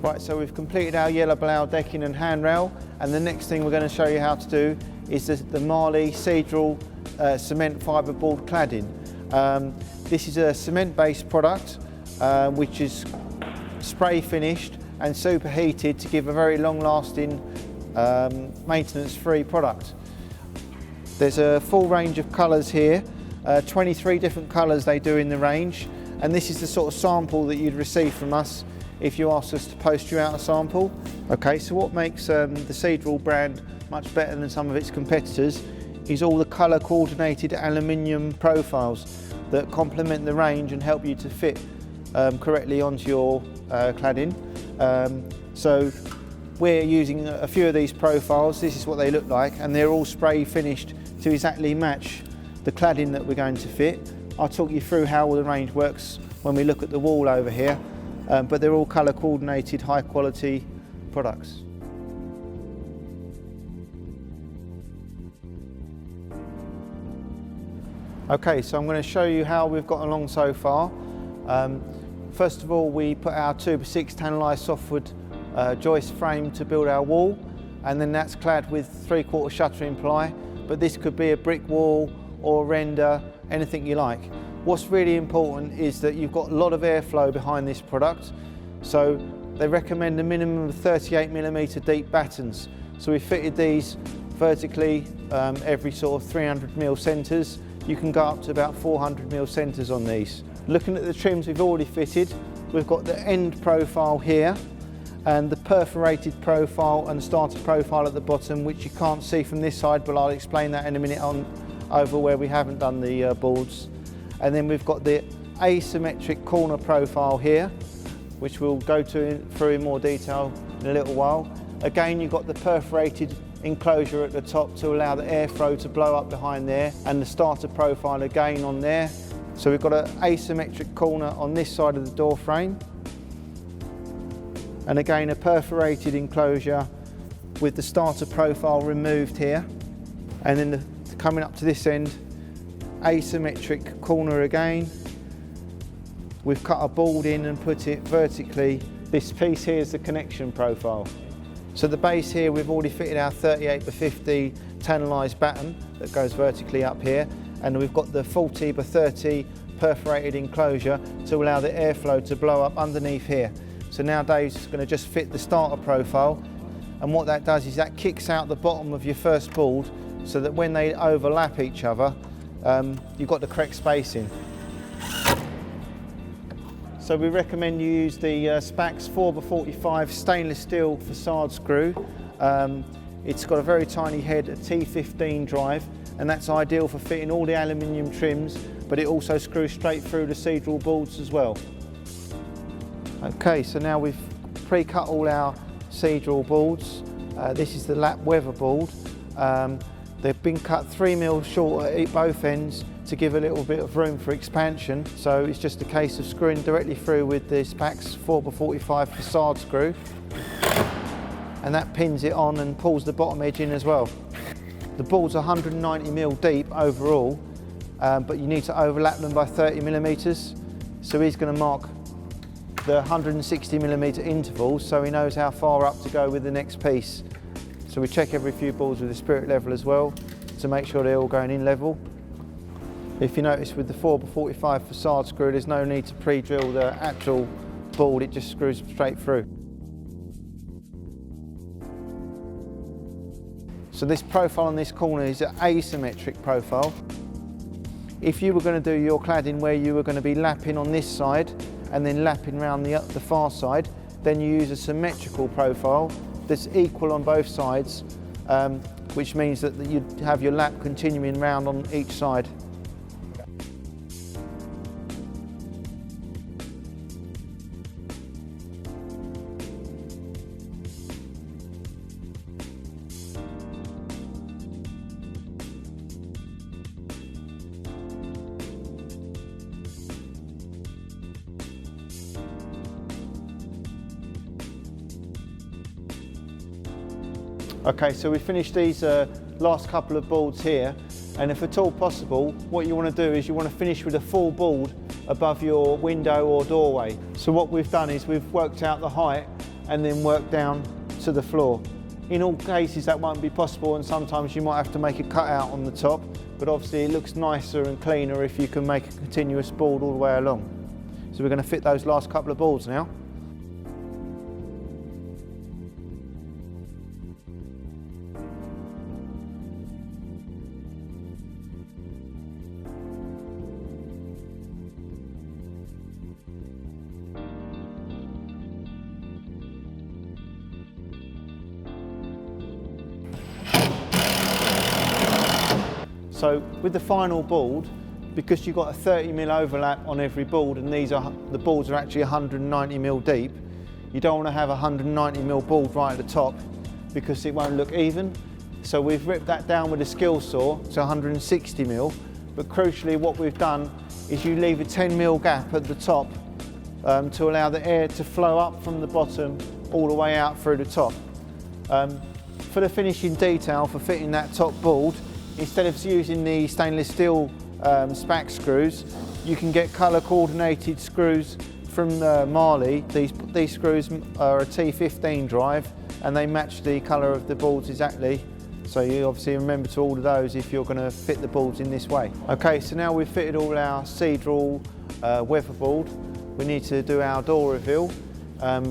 Right, so we've completed our yellow blow decking and handrail, and the next thing we're going to show you how to do is the Marley Cedral cement fibreboard cladding. This is a cement-based product which is spray finished and superheated to give a very long-lasting, maintenance-free product. There's a full range of colours here, 23 different colours they do in the range, and this is the sort of sample that you'd receive from us if you asked us to post you out a sample. Okay, so what makes the Cedral brand much better than some of its competitors is all the colour coordinated aluminium profiles that complement the range and help you to fit correctly onto your cladding. So we're using a few of these profiles. This is what they look like, and they're all spray finished to exactly match the cladding that we're going to fit. I'll talk you through how all the range works when we look at the wall over here, but they're all colour coordinated, high quality products. Okay, so I'm going to show you how we've got along so far. First of all, we put our 2x6 tantalysed softwood joist frame to build our wall, and then that's clad with 3/4 shuttering ply, but this could be a brick wall or a render, anything you like. What's really important is that you've got a lot of airflow behind this product, so they recommend a minimum of 38mm deep battens. So we fitted these vertically every sort of 300mm centres. You can go up to about 400mm centres on these. Looking at the trims we've already fitted, we've got the end profile here and the perforated profile and the starter profile at the bottom, which you can't see from this side, but I'll explain that in a minute on over where we haven't done the boards. And then we've got the asymmetric corner profile here, which we'll go through in more detail in a little while. Again, you've got the perforated enclosure at the top to allow the airflow to blow up behind there, and the starter profile again on there. So we've got an asymmetric corner on this side of the door frame, and again a perforated enclosure with the starter profile removed here, and then coming up to this end, asymmetric corner again. We've cut a board in and put it vertically. This piece here is the connection profile. So the base here, we've already fitted our 38x50 tantalysed batten that goes vertically up here, and we've got the 40x30 perforated enclosure to allow the airflow to blow up underneath here. So now Dave's going to just fit the starter profile, and what that does is that kicks out the bottom of your first board so that when they overlap each other, you've got the correct spacing. So we recommend you use the Spax 4x45 stainless steel facade screw. It's got a very tiny head, a T15 drive, and that's ideal for fitting all the aluminium trims, but it also screws straight through the Cedral boards as well. Okay, so now we've pre-cut all our Cedral boards. This is the lap weather board. They've been cut 3mm short at both ends to give a little bit of room for expansion. So it's just a case of screwing directly through with the Spax 4x45 facade screw. And that pins it on and pulls the bottom edge in as well. The boards are 190mm deep overall, but you need to overlap them by 30mm. So he's going to mark the 160mm intervals so he knows how far up to go with the next piece. So we check every few boards with the spirit level as well to make sure they're all going in level. If you notice with the 4x45 facade screw, there's no need to pre-drill the actual board, it just screws straight through. So this profile on this corner is an asymmetric profile. If you were going to do your cladding where you were going to be lapping on this side and then lapping around the far side, then you use a symmetrical profile that's equal on both sides, which means that you'd have your lap continuing round on each side. Okay, so we finished these last couple of boards here, and if at all possible, what you want to do is you want to finish with a full board above your window or doorway. So what we've done is we've worked out the height and then work down to the floor. In all cases that won't be possible, and sometimes you might have to make a cutout on the top, but obviously it looks nicer and cleaner if you can make a continuous board all the way along. So we're going to fit those last couple of boards now. So with the final board, because you've got a 30mm overlap on every board, and the boards are actually 190mm deep, you don't want to have a 190mm board right at the top because it won't look even. So we've ripped that down with a skill saw to 160mm, but crucially what we've done is you leave a 10mm gap at the top to allow the air to flow up from the bottom all the way out through the top. For the finishing detail for fitting that top board, instead of using the stainless steel SPAC screws, you can get colour coordinated screws from Marley. These screws are a T15 drive and they match the colour of the boards exactly. So you obviously remember to order those if you're going to fit the boards in this way. Okay, so now we've fitted all our Cedral weatherboard, we need to do our door reveal.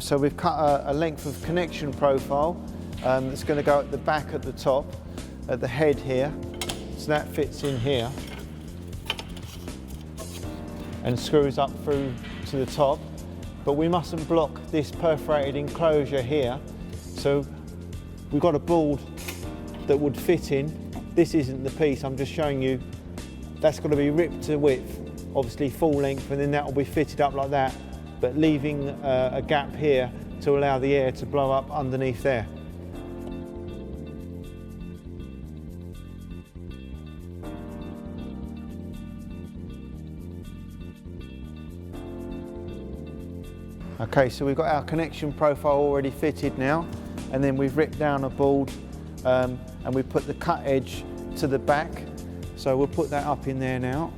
So we've cut a length of connection profile that's going to go at the back at the top, at the head here. So that fits in here and screws up through to the top, but we mustn't block this perforated enclosure here. So we've got a board that would fit in. This isn't the piece, I'm just showing you. That's got to be ripped to width, obviously full length, and then that will be fitted up like that, but leaving a gap here to allow the air to blow up underneath there. Okay, so we've got our connection profile already fitted now, and then we've ripped down a board and we put the cut edge to the back. So we'll put that up in there now.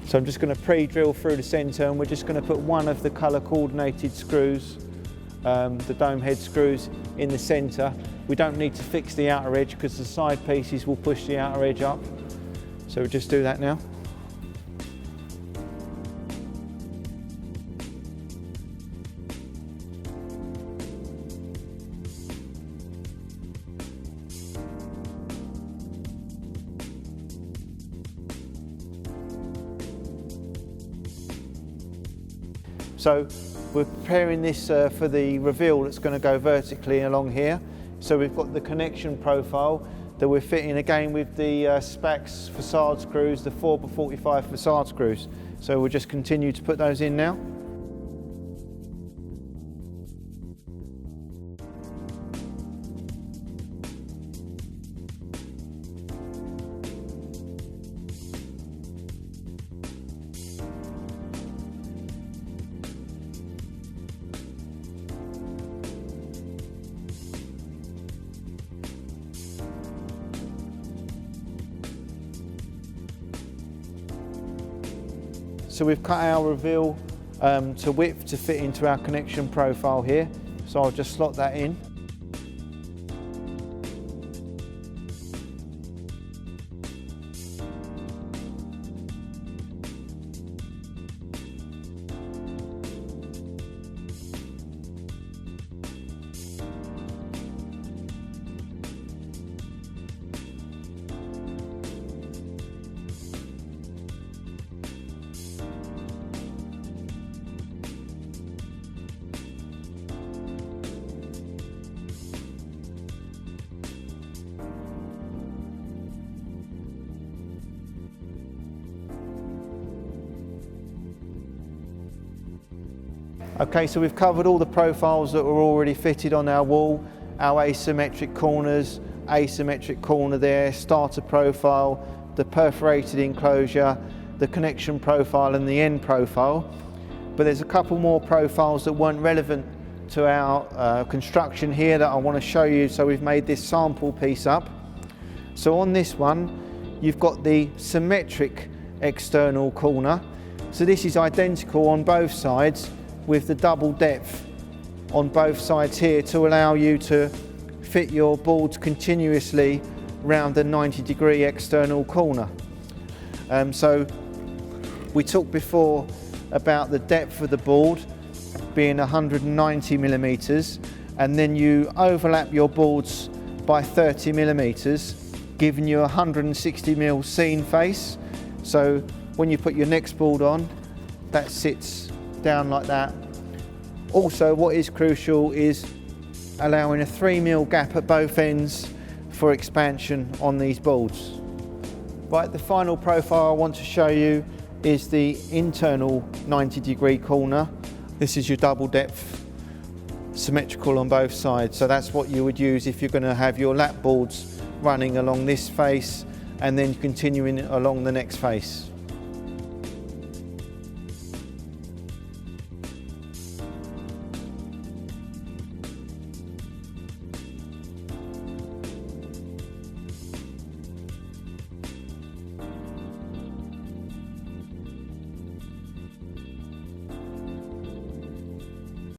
So I'm just going to pre-drill through the centre, and we're just going to put one of the colour coordinated screws, the dome head screws, in the centre. We don't need to fix the outer edge because the side pieces will push the outer edge up. So we'll just do that now. So we're preparing this for the reveal that's going to go vertically along here. So we've got the connection profile that we're fitting again with the SPAC facade screws, the 4x45 facade screws. So we'll just continue to put those in now. So we've cut our reveal to width to fit into our connection profile here. So I'll just slot that in. Okay, so we've covered all the profiles that were already fitted on our wall, our asymmetric corners, asymmetric corner there, starter profile, the perforated enclosure, the connection profile and the end profile. But there's a couple more profiles that weren't relevant to our construction here that I want to show you. So we've made this sample piece up. So on this one, you've got the symmetric external corner, So this is identical on both sides with the double depth on both sides here to allow you to fit your boards continuously round the 90-degree external corner. So we talked before about the depth of the board being 190 millimeters, and then you overlap your boards by 30 millimeters, giving you a 160 mil seam face. So when you put your next board on, that sits down like that. Also, what is crucial is allowing a 3 mil gap at both ends for expansion on these boards. Right, the final profile I want to show you is the internal 90-degree corner. This is your double depth, symmetrical on both sides. So that's what you would use if you're going to have your lap boards running along this face and then continuing along the next face.